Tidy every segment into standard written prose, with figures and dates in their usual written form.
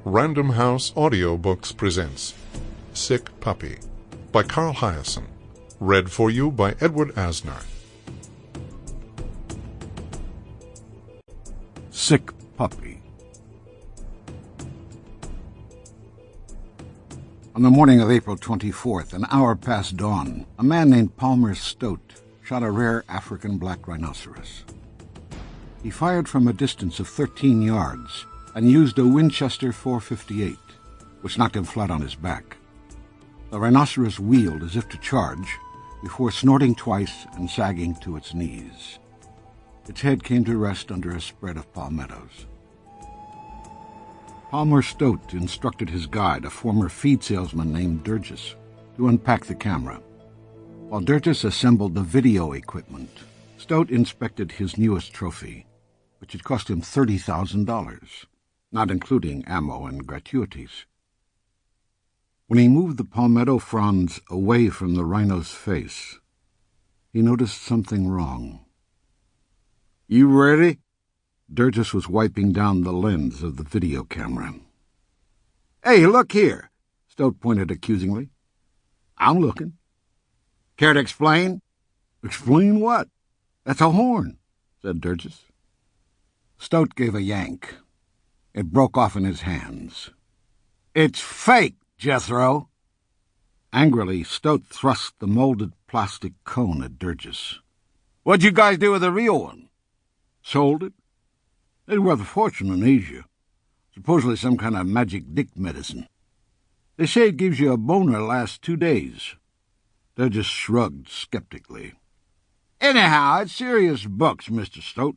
Random House Audiobooks presents Sick Puppy by Carl Hiaasen. Read for you by Edward Asner. Sick Puppy. On the morning of April 24th, an hour past dawn, a man named Palmer Stoat shot a rare African black rhinoceros. He fired from a distance of 13 yards and used a Winchester .458, which knocked him flat on his back. The rhinoceros wheeled as if to charge, before snorting twice and sagging to its knees. Its head came to rest under a spread of palmettos. Palmer Stoat instructed his guide, a former feed salesman named Durgis, to unpack the camera. While Durgis assembled the video equipment, Stoat inspected his newest trophy, which had cost him $30,000, not including ammo and gratuities. When he moved the palmetto fronds away from the rhino's face, he noticed something wrong. "You ready?" Durgis was wiping down the lens of the video camera. "Hey, look here," Stoat pointed accusingly. "I'm looking." "Care to explain?" "Explain what?" "That's a horn," said Durgis. Stoat gave a yank. It broke off in his hands. "It's fake, Jethro." Angrily, Stoat thrust the molded plastic cone at Durgis. "What'd you guys do with the real one?" "Sold it. It's worth a fortune in Asia. Supposedly some kind of magic dick medicine. They say it gives you a boner last 2 days. Durgis shrugged skeptically. "Anyhow, it's serious bucks, Mr. Stoat.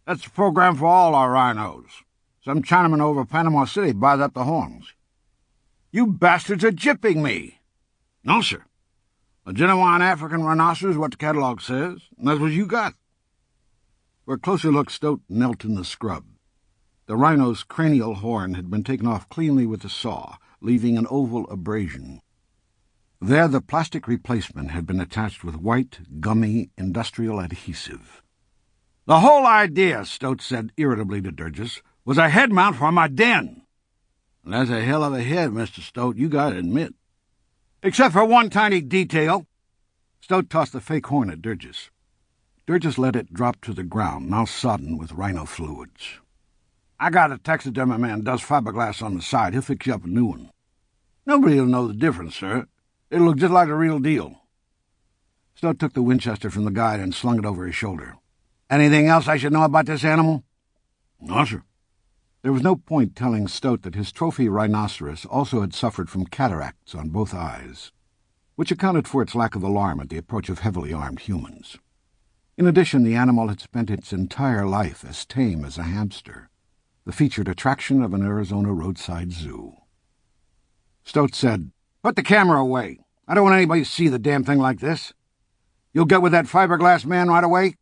That's the program for all our rhinos. Some Chinaman over Panama City buys up the horns." "You bastards are gypping me." "No, sir. A genuine African rhinoceros is what the catalog says, and that's what you got." For a closer look, Stoat knelt in the scrub. The rhino's cranial horn had been taken off cleanly with a saw, leaving an oval abrasion. There the plastic replacement had been attached with white, gummy, industrial adhesive. "The whole idea," Stoat said irritably to Durgis, "was a head mount for my den." "And that's a hell of a head, Mr. Stoat, you gotta admit." "Except for one tiny detail." Stoat tossed the fake horn at Durgis. Durgis let it drop to the ground, now sodden with rhino fluids. "I got a taxidermy man does fiberglass on the side. He'll fix you up a new one." "Nobody'll know the difference, sir. It'll look just like the real deal." Stoat took the Winchester from the guide and slung it over his shoulder. "Anything else I should know about this animal?" "No, sir." There was no point telling Stoat that his trophy rhinoceros also had suffered from cataracts on both eyes, which accounted for its lack of alarm at the approach of heavily armed humans. In addition, the animal had spent its entire life as tame as a hamster, the featured attraction of an Arizona roadside zoo. Stoat said, "Put the camera away. I don't want anybody to see the damn thing like this. You'll get with that fiberglass man right away?"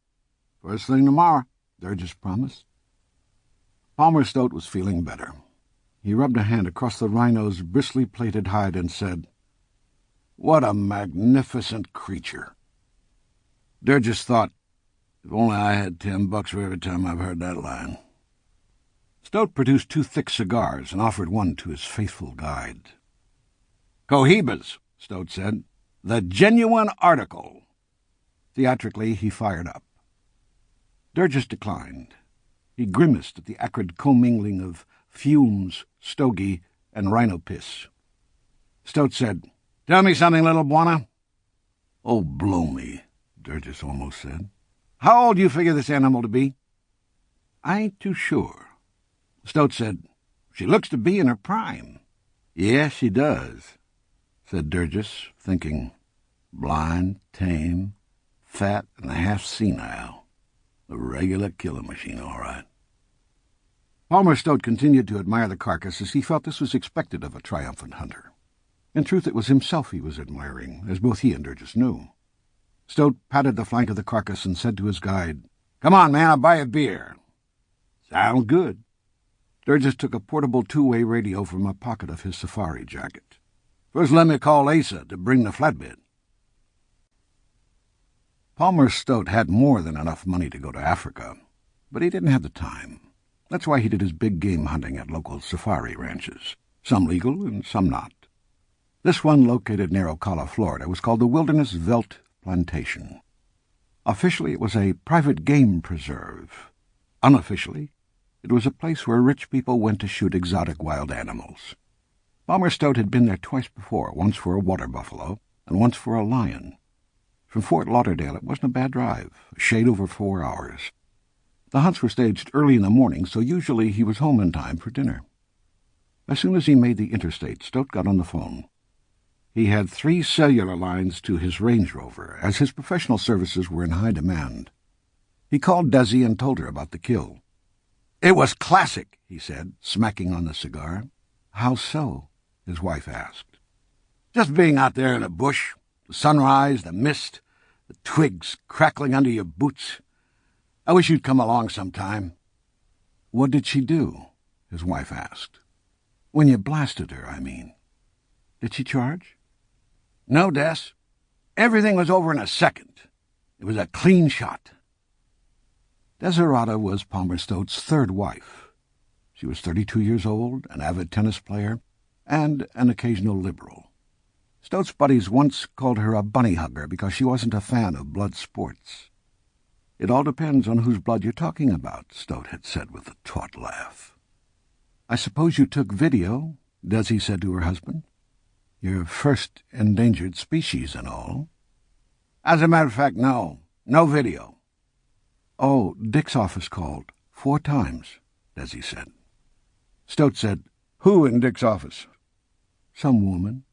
"First thing tomorrow," Durgis promised. Palmer Stoat was feeling better. He rubbed a hand across the rhino's bristly plated hide and said, "What a magnificent creature." Durgis thought, "If only I had $10 for every time I've heard that line." Stoat produced 2 thick cigars and offered one to his faithful guide. "Cohibas," Stoat said. "The genuine article." Theatrically, he fired up. Durgis declined. He grimaced at the acrid commingling of fumes, stogie, and rhino piss. Stoat said, "Tell me something, little Buona." "Oh, blow me," Durgis almost said. "How old do you figure this animal to be?" "I ain't too sure." Stoat said, "She looks to be in her prime." "Yes, she does," said Durgis, thinking, "blind, tame, fat, and half senile. A regular killing machine, all right." Palmer Stoat continued to admire the carcass as he felt this was expected of a triumphant hunter. In truth, it was himself he was admiring, as both he and Durgis knew. Stoat patted the flank of the carcass and said to his guide, "Come on, man, I'll buy a beer." "Sounds good." Durgis took a portable 2-way radio from a pocket of his safari jacket. "First let me call Asa to bring the flatbed." Palmer Stoat had more than enough money to go to Africa, but he didn't have the time. That's why he did his big game hunting at local safari ranches, some legal and some not. This one, located near Ocala, Florida, was called the Wilderness Veldt Plantation. Officially, it was a private game preserve. Unofficially, it was a place where rich people went to shoot exotic wild animals. Palmer Stoat had been there twice before, once for a water buffalo and once for a lion. From Fort Lauderdale, it wasn't a bad drive, a shade over 4 hours. The hunts were staged early in the morning, so usually he was home in time for dinner. As soon as he made the interstate, Stoat got on the phone. He had 3 cellular lines to his Range Rover, as his professional services were in high demand. He called Desi and told her about the kill. "It was classic," he said, smacking on the cigar. "How so?" his wife asked. "Just being out there in the bush, the sunrise, the mist, the twigs crackling under your boots. I wish you'd come along sometime." "What did she do?" his wife asked. "When you blasted her, I mean. Did she charge?" "No, Des. Everything was over in a second. It was a clean shot." Desirata was Palmer Stoat's 3rd wife. She was 32 years old, an avid tennis player, and an occasional liberal. Stoat's buddies once called her a bunny hugger because she wasn't a fan of blood sports. "It all depends on whose blood you're talking about," Stoat had said with a taut laugh. "I suppose you took video," Desi said to her husband. "Your first endangered species and all." "As a matter of fact, no. No video." "Oh, Dick's office called 4 times, Desi said. Stoat said, "Who in Dick's office?" "Some woman."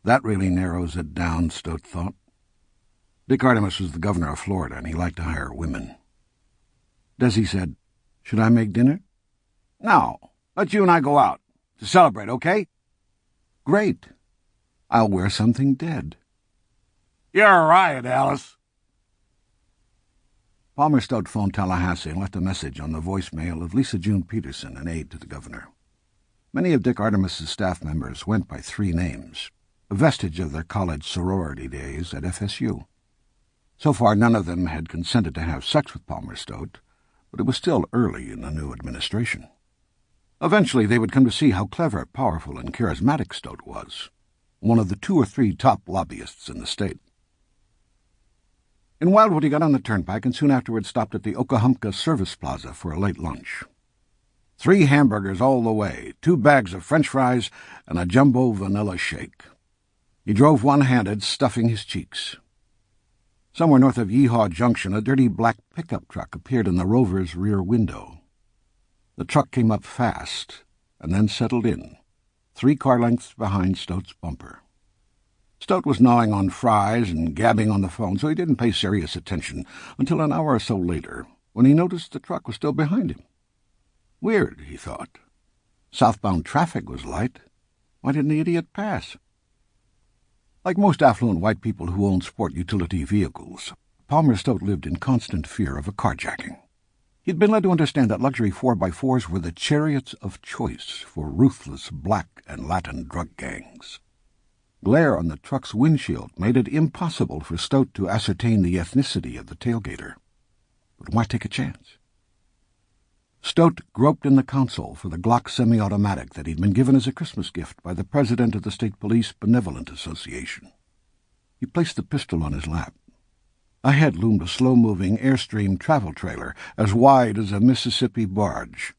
That really narrows it down, Stoat thought. Dick Artemis was the governor of Florida, and he liked to hire women. Desi said, "Should I make dinner?" "No. Let you and I go out. To celebrate, okay?" "Great. I'll wear something dead." "You're a riot, Alice." Palmer Stoat phoned Tallahassee and left a message on the voicemail of Lisa June Peterson, an aide to the governor. Many of Dick Artemis's staff members went by 3 names, a vestige of their college sorority days at FSU. So far, none of them had consented to have sex with Palmer Stoat, but it was still early in the new administration. Eventually, they would come to see how clever, powerful, and charismatic Stoat was, one of the 2 or 3 top lobbyists in the state. In Wildwood, he got on the turnpike and soon afterwards stopped at the Okahumpka Service Plaza for a late lunch. 3 hamburgers all the way, 2 bags of French fries, and a jumbo vanilla shake. He drove one-handed, stuffing his cheeks. Somewhere north of Yeehaw Junction, a dirty black pickup truck appeared in the Rover's rear window. The truck came up fast and then settled in, 3 car lengths behind Stoat's bumper. Stoat was gnawing on fries and gabbing on the phone, so he didn't pay serious attention until an hour or so later, when he noticed the truck was still behind him. Weird, he thought. Southbound traffic was light. Why didn't the idiot pass? Like most affluent white people who owned sport utility vehicles, Palmer Stoat lived in constant fear of a carjacking. He'd been led to understand that luxury 4x4s were the chariots of choice for ruthless black and Latin drug gangs. Glare on the truck's windshield made it impossible for Stoat to ascertain the ethnicity of the tailgater. But why take a chance? Stoat groped in the console for the Glock semi-automatic that he'd been given as a Christmas gift by the president of the State Police Benevolent Association. He placed the pistol on his lap. Ahead loomed a slow-moving Airstream travel trailer as wide as a Mississippi barge.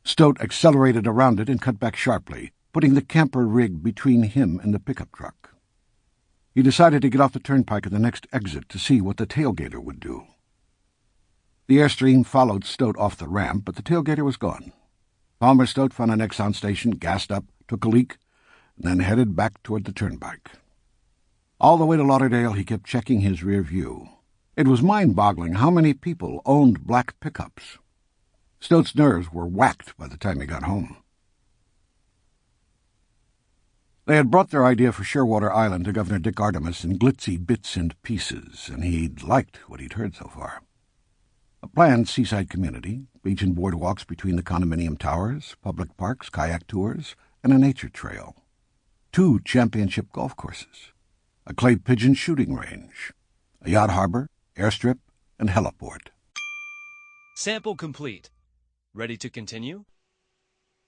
Stoat accelerated around it and cut back sharply, putting the camper rig between him and the pickup truck. He decided to get off the turnpike at the next exit to see what the tailgater would do. The Airstream followed Stoat off the ramp, but the tailgater was gone. Palmer Stoat found an Exxon station, gassed up, took a leak, and then headed back toward the turnpike. All the way to Lauderdale, he kept checking his rear view. It was mind-boggling how many people owned black pickups. Stoat's nerves were whacked by the time he got home. They had brought their idea for Shearwater Island to Governor Dick Artemis in glitzy bits and pieces, and he'd liked what he'd heard so far. A planned seaside community, beach and boardwalks between the condominium towers, public parks, kayak tours, and a nature trail. 2 championship golf courses, a clay pigeon shooting range, a yacht harbor, airstrip, and heliport. Sample complete. Ready to continue?